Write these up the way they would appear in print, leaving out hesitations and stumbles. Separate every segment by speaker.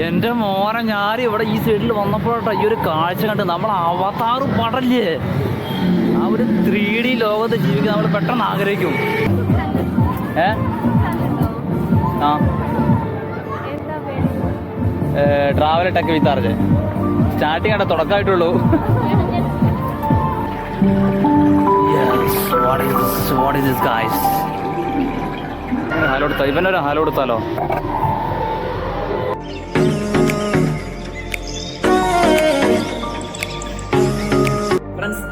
Speaker 1: എൻ്റെ മോനെ ഞാൻ ഇവിടെ ഈ സൈഡിൽ വന്നപ്പോഴാട്ടോ ഈ ഒരു കാഴ്ച കണ്ട് നമ്മൾ അവതാർ പടല്ലേ ആ ഒരു 3D ലോകത്ത് ജീവിക്കാൻ നമ്മൾ പെട്ടെന്ന് ആഗ്രഹിക്കും. ട്രാവൽ ടെക് വിത്ത് ആർജെ സ്റ്റാർട്ടിങ് ആയിട്ട് തുടക്കമായിട്ടുള്ളൂ. ഹലോ കൊടുത്താ ഇവനൊരു ഹലോ കൊടുത്താലോ?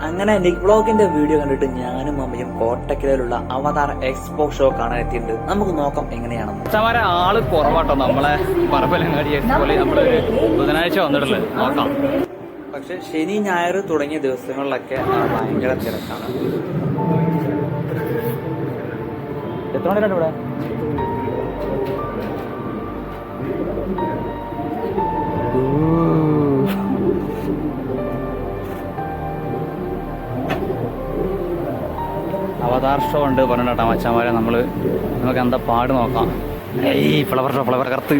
Speaker 1: അങ്ങനെ നിക് വ്ളോഗിന്റെ വീഡിയോ കണ്ടിട്ട് ഞാനും അമ്മയും കോട്ടക്കലിലുള്ള അവതാർ എക്സ്പോ ഷോ കാണാൻ എത്തിയിട്ടുണ്ട്. നമുക്ക് നോക്കാം എങ്ങനെയാണെന്ന്. ആള് കുറവാട്ടോ നമ്മളെ പറമ്പലങ്ങാടി എക്സ്പോയിൽ നമ്മള് ബുധനാഴ്ച വന്നിട്ടുള്ളത്. നോക്കാം. പക്ഷെ ശനി ഞായർ തുടങ്ങിയ ദിവസങ്ങളിലൊക്കെ ഭയങ്കര തിരക്കാണ്. എത്ര മണിക്കാണ് ഇവിടെ? അവതാർ ഷോ ഉണ്ട് പറഞ്ഞിട്ടാ മച്ചാമാരെ. നമുക്ക് എന്താ പാട് നോക്കാം. ഫ്ലവർ കറുത്ത്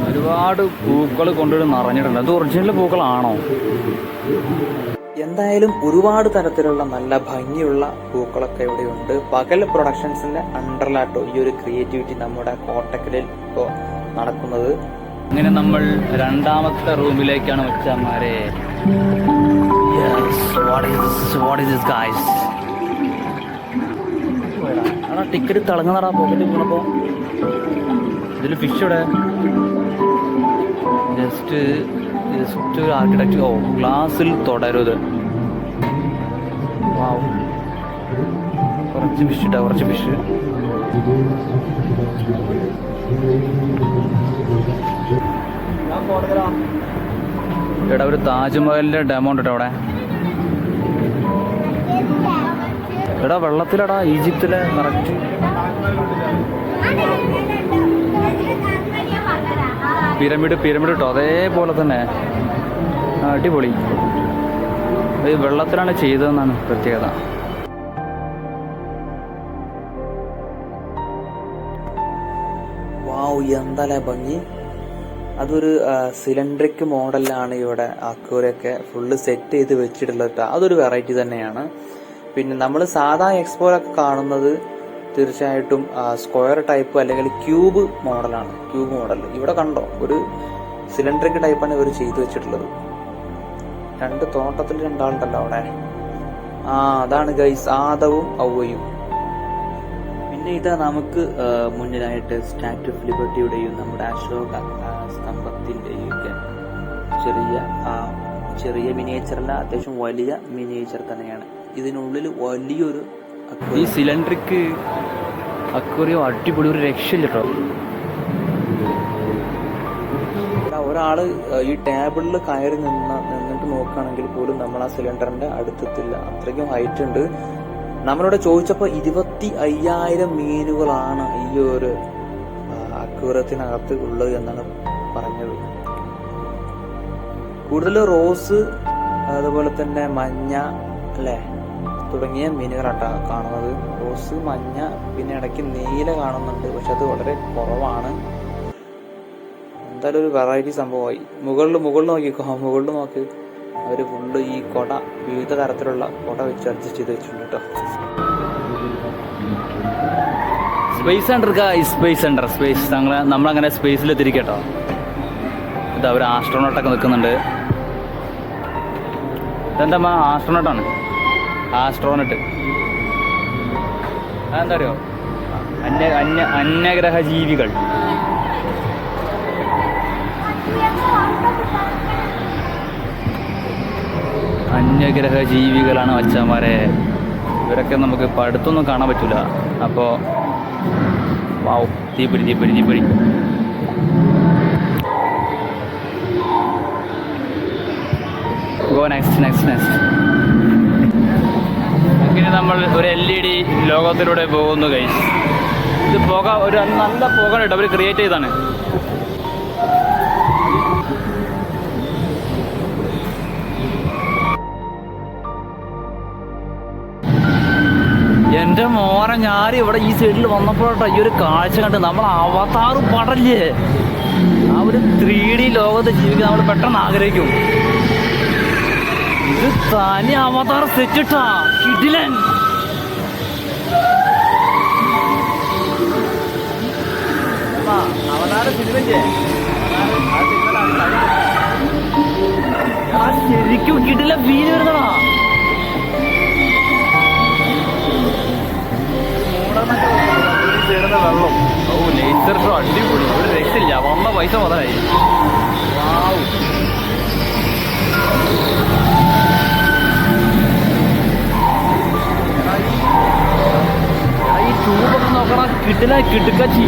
Speaker 1: ഒരുപാട് പൂക്കൾ കൊണ്ടുവരും നിറഞ്ഞിട്ടുണ്ട്. അത് ഒറിജിനൽ പൂക്കളാണോ? എന്തായാലും ഒരുപാട് തരത്തിലുള്ള നല്ല ഭംഗിയുള്ള പൂക്കളൊക്കെ ഇവിടെയുണ്ട്. പകൽ പ്രൊഡക്ഷൻസിന്റെ അണ്ടറിലാട്ടോ ഈ ഒരു ക്രിയേറ്റിവിറ്റി നമ്മുടെ കോട്ടക്കലിൽ ഇപ്പോൾ നടക്കുന്നത്. അങ്ങനെ നമ്മൾ രണ്ടാമത്തെ റൂമിലേക്കാണ് മച്ചാമാരെ. ടിക്കറ്റ് തിളങ്ങുന്നടാ പോക്കറ്റ് വീണപ്പോ. ഇതില് ഫിഷ് ഇവിടെ ജസ്റ്റ് ആർക്കിടെക്ചർ. ഗ്ലാസിൽ തുടരുത്. കുറച്ച് ഫിഷ് ഇട്ടാ കുറച്ച് ഫിഷ്. എടാ ഒരു താജ്മഹലിന്റെ ഡെമോ ഉണ്ട് അവിടെ. എടാ വെള്ളത്തിലടാ ഈജിപ്തിലെ കറക്റ്റ്. പിരമിഡ് ഇട്ടോ അതേപോലെ തന്നെ. അടിപൊളി. ഇത് വെള്ളത്തിലാണ് ചെയ്തതെന്നാണ് പ്രത്യേകത. വാവ് എന്താ ഭംഗി. അതൊരു സിലിണ്ടറിക് മോഡലിലാണ് ഇവിടെ അക്വേറിയൊക്കെ ഫുള്ള് സെറ്റ് ചെയ്ത് വെച്ചിട്ടുള്ളത്. അതൊരു വെറൈറ്റി തന്നെയാണ്. പിന്നെ നമ്മൾ സാധാ എക്സ്പോയിലൊക്കെ കാണുന്നത് തീർച്ചയായിട്ടും സ്ക്വയർ ടൈപ്പ് അല്ലെങ്കിൽ ക്യൂബ് മോഡലാണ്. ക്യൂബ് മോഡൽ ഇവിടെ കണ്ടോ, ഒരു സിലിണ്ടറിക് ടൈപ്പാണ് ഇവർ ചെയ്തു വെച്ചിട്ടുള്ളത്. രണ്ട് തോട്ടത്തിൽ രണ്ടാളുണ്ടല്ലോ അവിടെ. അതാണ് ഗൈസ് ആദവും ഔവയും. പിന്നെ ഇതാ നമുക്ക് മുന്നിലായിട്ട് സ്റ്റാച്യു ഓഫ് ലിബർട്ടിയുടെയും നമ്മുടെ അശോക സ്തംഭത്തിന്റെയും ഒക്കെ ചെറിയ മിനിയേച്ചറല്ല, അത്യാവശ്യം വലിയ മിനിയേച്ചർ തന്നെയാണ്. ഇതിനുള്ളിൽ വലിയൊരു ഈ സിലിണ്ടറിക് അക്വേറിയം അടിപൊളി, ഒരു രക്ഷയില്ല കേട്ടോ. ഒരാള് ഈ ടേബിളിൽ കയറി നിന്നിട്ട് നോക്കുകയാണെങ്കിൽ പോലും നമ്മൾ ആ സിലിണ്ടറിന്റെ അടുത്തെത്തില്ല, അത്രയ്ക്കും ഹൈറ്റ് ഉണ്ട്. നമ്മളിവിടെ ചോദിച്ചപ്പോൾ 25,000 മീനുകളാണ് ഈ ഒരു അക്വേറിയത്തിനകത്ത് ഉള്ളത് എന്നാണ് പറഞ്ഞത്. കൂടുതൽ റോസ്, അതുപോലെ തന്നെ മഞ്ഞ അല്ലേ തുടങ്ങിയ മീനുകളാണ് കാണുന്നത്. റോസ്, മഞ്ഞ, പിന്നെ ഇടയ്ക്ക് നീല കാണുന്നുണ്ട്, പക്ഷെ അത് വളരെ കുറവാണ്. എന്തായാലും ഒരു വെറൈറ്റി സംഭവമായി. മുകളിൽ നോക്കിക്കോ, മുകളിൽ നോക്ക്. അവര് ഫുള്ള് ഈ കൊട, വിവിധ തരത്തിലുള്ള കൊട വെച്ച് അഡ്ജസ്റ്റ് ചെയ്ത് വെച്ചിട്ടുണ്ട് കേട്ടോ. സ്പേസ് സെന്റർ നമ്മളങ്ങനെ സ്പേസിലെത്തിരിക്കട്ടോ. ഇത് അവർ ആസ്ട്രോനോട്ടൊക്കെ നിൽക്കുന്നുണ്ട്. ഇതെന്താ ആസ്ട്രോനോട്ടാണ്. ആസ്ട്രോനട്ട് അതെന്താ അറിയോ? അന്യഗ്രഹ ജീവികൾ. അന്യഗ്രഹ ജീവികളാണ് മച്ചാന്മാരെ. ഇവരൊക്കെ നമുക്ക് ഇപ്പം അടുത്തൊന്നും കാണാൻ പറ്റൂല. അപ്പോൾ വാവ്, തീപ്പൊരി. Go next. ഇങ്ങനെ നമ്മൾ ഒരു LED ലോകത്തിലൂടെ പോകുന്നു ഗൈസ്. ഇത് ഒരു നല്ല പുക കേട്ടോ, അവർ ക്രിയേറ്റ് ചെയ്താണ്.
Speaker 2: എന്റെ മോനെ, ഞാൻ ഇവിടെ ഈ സൈഡിൽ വന്നപ്പോഴട്ടോ ഈ ഒരു കാഴ്ച കണ്ട് നമ്മൾ അവതാർ പടല്ലേ, ആ ഒരു 3D ലോകത്ത് ജീവിക്കാൻ നമ്മൾ പെട്ടെന്ന് ആഗ്രഹിക്കും. ഇത് തനി അവതാർ സെറ്റിട്ടാ, കിടിലൻ. അവതാര സിനിമയ്ക്ക് ശരിക്കും കിടിലൻ ഫീൽ വരുന്നതാ. വെള്ളം, ഓ നേച്ചർ ഷോ അടിപൊളി, ഒരു രക്ഷയില്ല. വന്ന പൈസ മുതലായി. ഈ ട്യൂബൊക്കെ നോക്കണം, കിടില കിടുക്കച്ചി.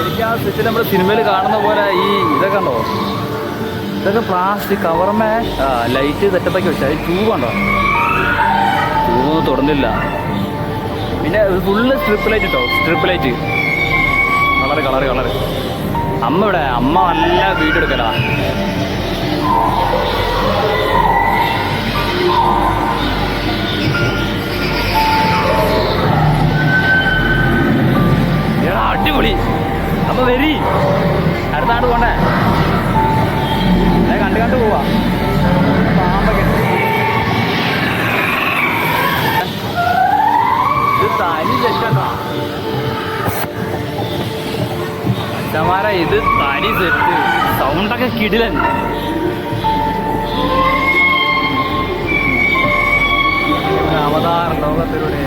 Speaker 2: എനിക്ക് ആ സെറ്റിൽ നമ്മൾ സിനിമയിൽ കാണുന്ന പോലെ ഈ ഇതൊക്കെ ഉണ്ടോ, ഇതൊക്കെ പ്ലാസ്റ്റിക് കവർമേ ലൈറ്റ് സെറ്റപ്പൊക്കെ വെച്ചാൽ ഈ ട്യൂബ് ഉണ്ടോ, ട്യൂബൊന്നും തുറന്നില്ല. പിന്നെ ഫുള്ള് സ്ട്രിപ്പ് ലൈറ്റ് കേട്ടോ, സ്ട്രിപ്പ് ലൈറ്റ് കളറ്. അമ്മ ഇവിടെ, അമ്മ നല്ല വീഡിയോ എടുക്കലാ. അടിപൊളി. അപ്പൊ വരി, അടുത്താണ്ട് പോണ്ടേ, കണ്ടു പോവാ. പാമ്പൊക്കെ ഇത് തനി സെറ്റാ അച്ഛന്മാരെ, ഇത് തനി സെറ്റ്. സൗണ്ടൊക്കെ കിടിലൻ. അവതാർ ലോകത്തിലൂടെ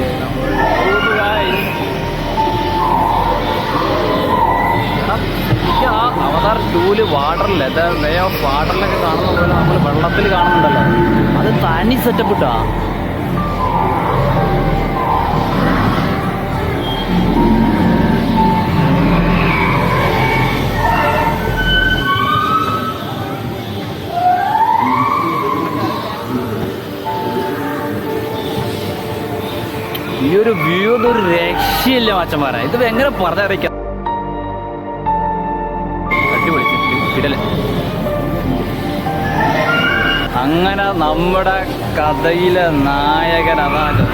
Speaker 2: അവതാർ 2 വാട്ടറിൽ, വേ ഓഫ് വാട്ടറിലൊക്കെ കാണുന്ന പോലെ നമ്മൾ വെള്ളത്തിൽ കാണുന്നുണ്ടല്ലോ, അത് തനി സെറ്റപ്പ് ഇട്ടാ. ഈ ഒരു വ്യൂ ഒരു രക്ഷയില്ല മച്ചന്മാരാ. ഇത് എങ്ങനെ പറഞ്ഞറിയിക്കാം. അങ്ങനെ നമ്മുടെ കഥയിലെ നായകൻ അതാണ്.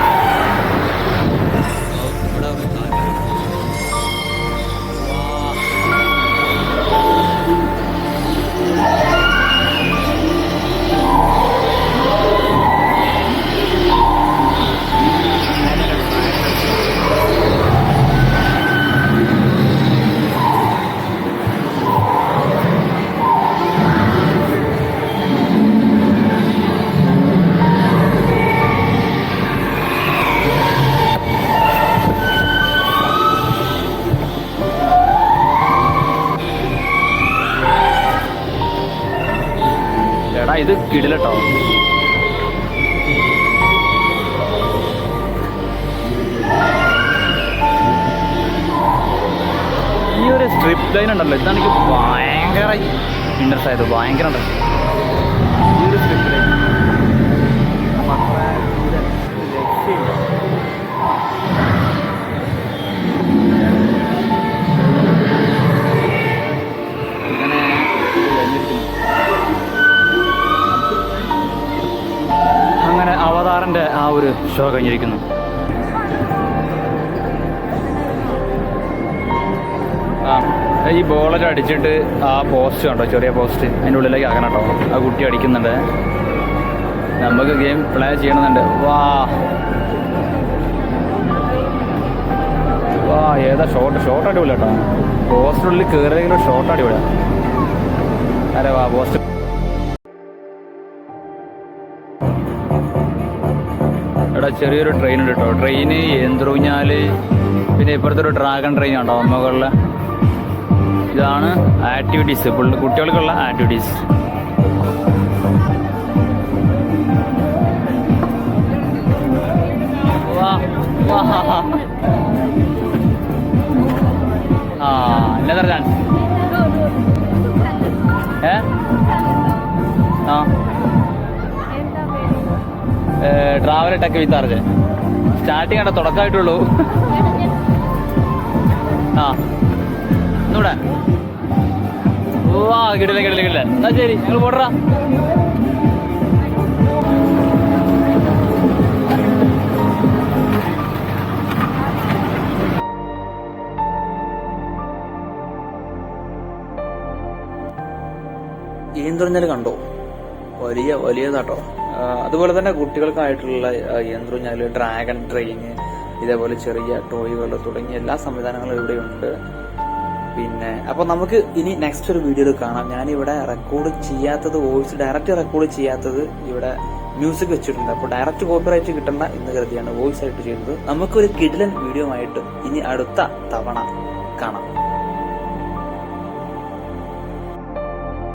Speaker 2: ഇത് കിടിലട്ടോ. ഈ ഒരു സ്ട്രിപ്പ് ലൈൻ ഉണ്ടല്ലോ, ഇതാണ് എനിക്ക് ഭയങ്കര ഇൻട്രസ്റ്റ് ആയത്. ഭയങ്കര ഇൻട്രസ്റ്റ് ഈ ഒരു സ്ട്രിപ്പ് ലൈൻ. അങ്ങനെ അവതാറിന്റെ ആ ഒരു ഷോ കഴിഞ്ഞിരിക്കുന്നു. ഈ ബോളൊക്കെ അടിച്ചിട്ട് ആ പോസ്റ്റ് കണ്ടോ, ചെറിയ പോസ്റ്റ്, അതിൻ്റെ ഉള്ളിലേക്ക് ആക്കണം കേട്ടോ. ആ കുട്ടി അടിക്കുന്നുണ്ട്, നമുക്ക് ഗെയിം പ്ലേ ചെയ്യണമെന്നുണ്ട്. വാ ഏതാ ഷോട്ട് അടിപൊളി കേട്ടോ. പോസ്റ്റിനുള്ളിൽ കയറിയെങ്കിലും ഷോട്ട് അടിപൊളിയാണ്. അരെ വാ പോസ്റ്റ്. ഇവിടെ ചെറിയൊരു ട്രെയിൻ ഉണ്ട് കേട്ടോ. ട്രെയിന് യന്ത്രൂഞ്ഞാല്, പിന്നെ ഇപ്പുറത്തെ ഒരു ഡ്രാഗൺ ട്രെയിൻ ഉണ്ടോ മുകളിൽ. ഇതാണ് ആക്ടിവിറ്റീസ്, കുട്ടികൾക്കുള്ള ആക്ടിവിറ്റീസ്. എന്നാ പറഞ്ഞാൽ ട്രാവൽ ടെക് വിത്ത് ആർജ് സ്റ്റാർട്ടിങ് ആയിട്ട് തുടക്കമായിട്ടുള്ളൂ. ഒന്നൂടെ. ഓ കിട്ടില്ല. എന്നാ ശരി, നിങ്ങൾ പോടാ.
Speaker 1: യന്ത്രഞ്ഞാല് കണ്ടോ, വലിയതാട്ടോ. അതുപോലെ തന്നെ കുട്ടികൾക്കായിട്ടുള്ള യന്ത്രഞ്ഞാല്, ഡ്രാഗൺ ട്രെയിന്, ഇതേപോലെ ചെറിയ ടോയ്കൾ തുടങ്ങിയ എല്ലാ സംവിധാനങ്ങളും ഇവിടെയുണ്ട്. പിന്നെ അപ്പൊ നമുക്ക് ഇനി നെക്സ്റ്റ് ഒരു വീഡിയോയിൽ കാണാം. ഞാനിവിടെ റെക്കോർഡ് ചെയ്യാത്തത്, വോയിസ് ഡയറക്റ്റ് റെക്കോർഡ് ചെയ്യാത്തത്, ഇവിടെ മ്യൂസിക് വെച്ചിട്ടുണ്ട്. അപ്പോൾ ഡയറക്റ്റ് കോപ്പിറൈറ്റ് കിട്ടണ്ട എന്ന് കരുതിയാണ് വോയിസ് ആയിട്ട് ചെയ്യുന്നത്. നമുക്കൊരു കിടിലൻ വീഡിയോ ആയിട്ട് ഇനി അടുത്ത തവണ കാണാം.